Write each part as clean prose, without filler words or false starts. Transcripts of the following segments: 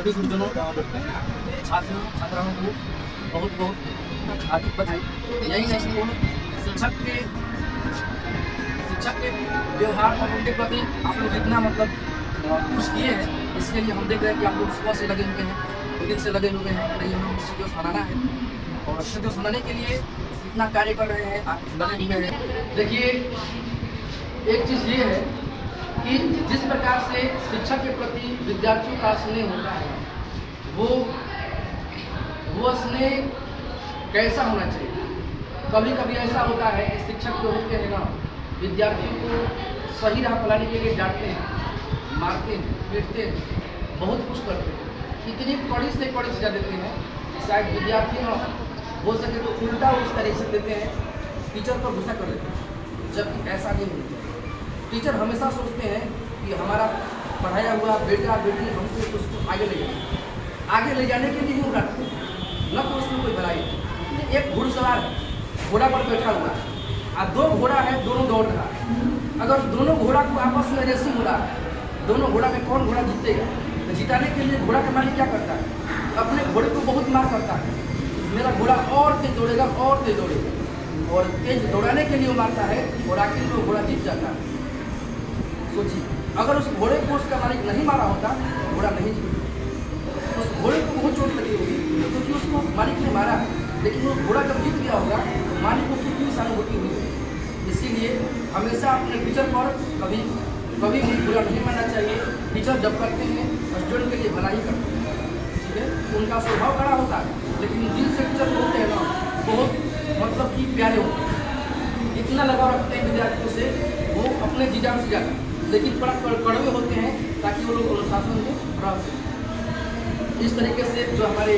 सभी गुरुजनों छात्रों छात्राओं को बहुत बहुत हार्दिक बधाई। यही नहीं वो शिक्षक के व्यवहार और उनके प्रति आप लोग जितना मतलब कुछ किए हैं, इसके लिए हम देख रहे हैं कि आप लोग सुबह से लगे हुए हैं, दिन से लगे हुए हैं। नहीं हमें शिक्षक दिवस मनाना है और शिक्षक दिवस मनाने के लिए इतना कार्य कर रहे हैं, आप लगे हुए हैं। देखिए एक चीज़ ये है कि जिस प्रकार से शिक्षक के प्रति विद्यार्थियों का स्नेह होता है वो स्नेह कैसा होना चाहिए। कभी कभी ऐसा होता है कि शिक्षक जो होते हैं ना, विद्यार्थियों को सही राह पलाने के लिए डांटते हैं, मारते हैं, पीटते हैं, बहुत कुछ करते हैं, इतनी कड़ी से कड़ी सजा देते हैं शायद विद्यार्थी ना हो सके तो उल्टा उस तरह से देते हैं, टीचर पर गुस्सा कर देते हैं, जबकि ऐसा नहीं होता। टीचर हमेशा सोचते हैं कि हमारा पढ़ाया हुआ बेटा बेटी हमको उसको आगे ले जाए, आगे ले जाने के लिए ही रखते हैं, न तो उसमें कोई भलाई। एक घुड़सवार घोड़ा पर बैठा हुआ है और दो घोड़ा है, दोनों दौड़ रहा है। अगर दोनों घोड़ा को आपस में रेसिंग हो रहा है, दोनों घोड़ा में कौन घोड़ा जीतेगा, तो जिताने के लिए घोड़ा का मालिक क्या करता है, अपने घोड़े को बहुत मार करता है, मेरा घोड़ा और तेज दौड़ेगा और तेज दौड़ेगा, और तेज दौड़ाने के लिए वो मारता है और आखिर में घोड़ा जीत जाता है। सोचिए अगर उस घोड़े को उसका मालिक नहीं मारा होता तो घोड़ा नहीं जीता। उस घोड़े को बहुत चोट लगी होगी क्योंकि उसको मालिक ने मारा, लेकिन वो घोड़ा जब जीत गया होगा तो मालिक को कितनी सहानुभूति हुई होगी। इसीलिए हमेशा अपने टीचर पर कभी भी बुरा नहीं मानना चाहिए। टीचर जब करते हैं स्टूडेंट के लिए भला ही करते हैं, ठीक है। उनका स्वभाव खड़ा होता है, लेकिन दिल से टीचर होते हैं ना बहुत मतलब कि प्यारे होते हैं, इतना लगाव रखते हैं विद्यार्थियों से, वो अपने जीजान से जाते हैं, लेकिन थोड़ा कड़वे होते हैं ताकि वो लोग अनुशासन में रह सकें। इस तरीके से जो हमारे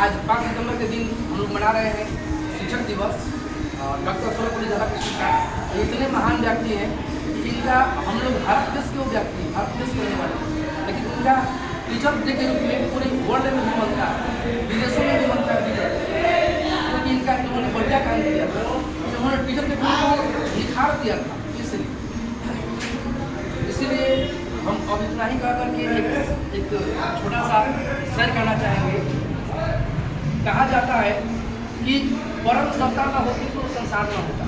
आज 5 सितंबर के दिन हम लोग मना रहे हैं शिक्षक दिवस, डॉक्टर सर्वपल्ली राधाकृष्णन का, इतने महान व्यक्ति हैं कि इनका हम लोग भारत देश के व्यक्ति, भारत देश के रहने वाले, लेकिन उनका टीचर डे के रूप में पूरे वर्ल्ड में भी बनता है, विदेशों में भी बनता है टीचर, क्योंकि इनका इन्होंने बढ़िया काम किया था, इन्होंने टीचर के गुण को निखार दिया था। इसीलिए हम अब इतना ही कह करके एक छोटा सा शेयर करना चाहेंगे। कहा जाता है कि परम सत्ता न होती तो संसार न होता,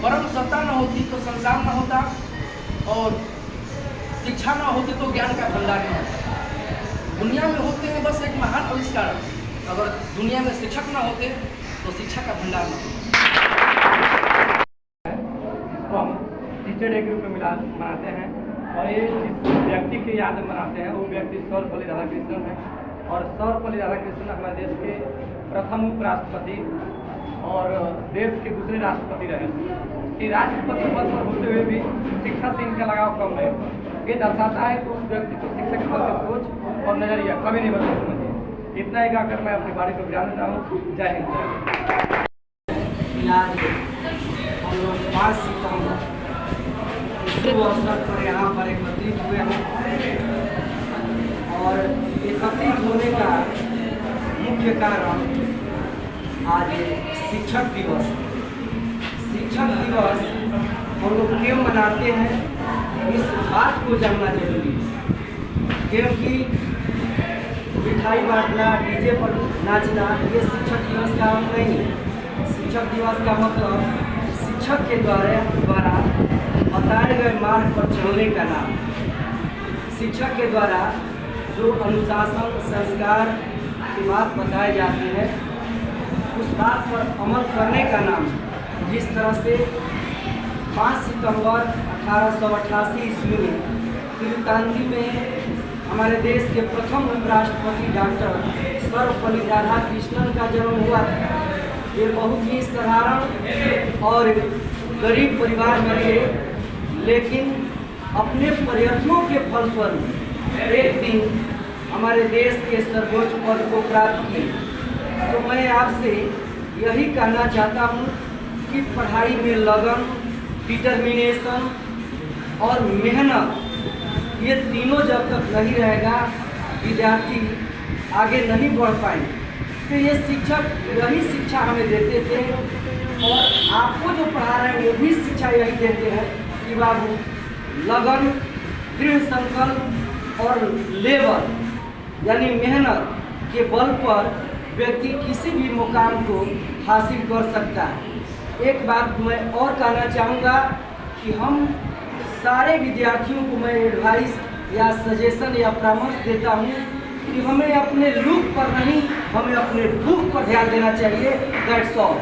परम सत्ता न होती तो संसार न होता, और शिक्षा न होती तो ज्ञान का भंडार न होता। दुनिया में होते हैं बस एक महान आविष्कार, अगर दुनिया में शिक्षक न होते तो शिक्षा का भंडार न होता। टीचर डे के रूप में मनाते हैं और ये जिस व्यक्ति की याद में मनाते हैं वो व्यक्ति सर्वपल्ली राधाकृष्णन है। और सर्वपल्ली राधाकृष्णन हमारे देश के प्रथम उपराष्ट्रपति और देश के दूसरे राष्ट्रपति रहे। कि राष्ट्रपति पद पर होते हुए भी शिक्षा से इनका लगाव कम नहीं हुआ। ये दर्शाता है कि उस व्यक्ति को शिक्षा के प्रति सोच और नजरिया कभी नहीं बदल समझिए। इतना ही कहकर मैं अपनी बारी को विराम देता हूँ। जय हिंद। 5 सितंबर शुभ अवसर पर यहाँ पर एकत्रित हुए हैं और एकत्रित होने का मुख्य कारण आज शिक्षक दिवस। शिक्षक दिवस हम लोग क्यों मनाते हैं, इस बात को जानना जरूरी है, क्योंकि मिठाई बांटना, डीजे पर नाचना ये शिक्षक दिवस का नहीं है। शिक्षक दिवस का मतलब शिक्षक के द्वारा बताए गए मार्ग पर चलने का नाम। शिक्षक के द्वारा जो अनुशासन संस्कार की बात बताई जाती है उस बात पर अमल करने का नाम। जिस तरह से 5 सितंबर 1888 ईस्वी में तिरुतांती में हमारे देश के प्रथम उपराष्ट्रपति डॉक्टर सर्वपल्ली राधाकृष्णन का जन्म हुआ था। ये बहुत ही साधारण और गरीब परिवार में थे, लेकिन अपने प्रयत्नों के फलस्वरूप एक दिन हमारे देश के सर्वोच्च पद को प्राप्त किए। तो मैं आपसे यही कहना चाहता हूँ कि पढ़ाई में लगन, डिटर्मिनेशन और मेहनत, ये तीनों जब तक नहीं रहेगा विद्यार्थी आगे नहीं बढ़ पाएंगे। तो ये शिक्षक यही शिक्षा हमें देते थे और आपको जो पढ़ा रहे हैं वो भी शिक्षा यही देते हैं कि बाबू लगन, दृढ़ संकल्प और लेबर यानी मेहनत के बल पर व्यक्ति किसी भी मुकाम को हासिल कर सकता है। एक बात मैं और कहना चाहूँगा कि हम सारे विद्यार्थियों को मैं एडवाइस या सजेशन या परामर्श देता हूँ कि हमें अपने लुक पर नहीं, हमें अपने भूख पर ध्यान देना चाहिए। That's all.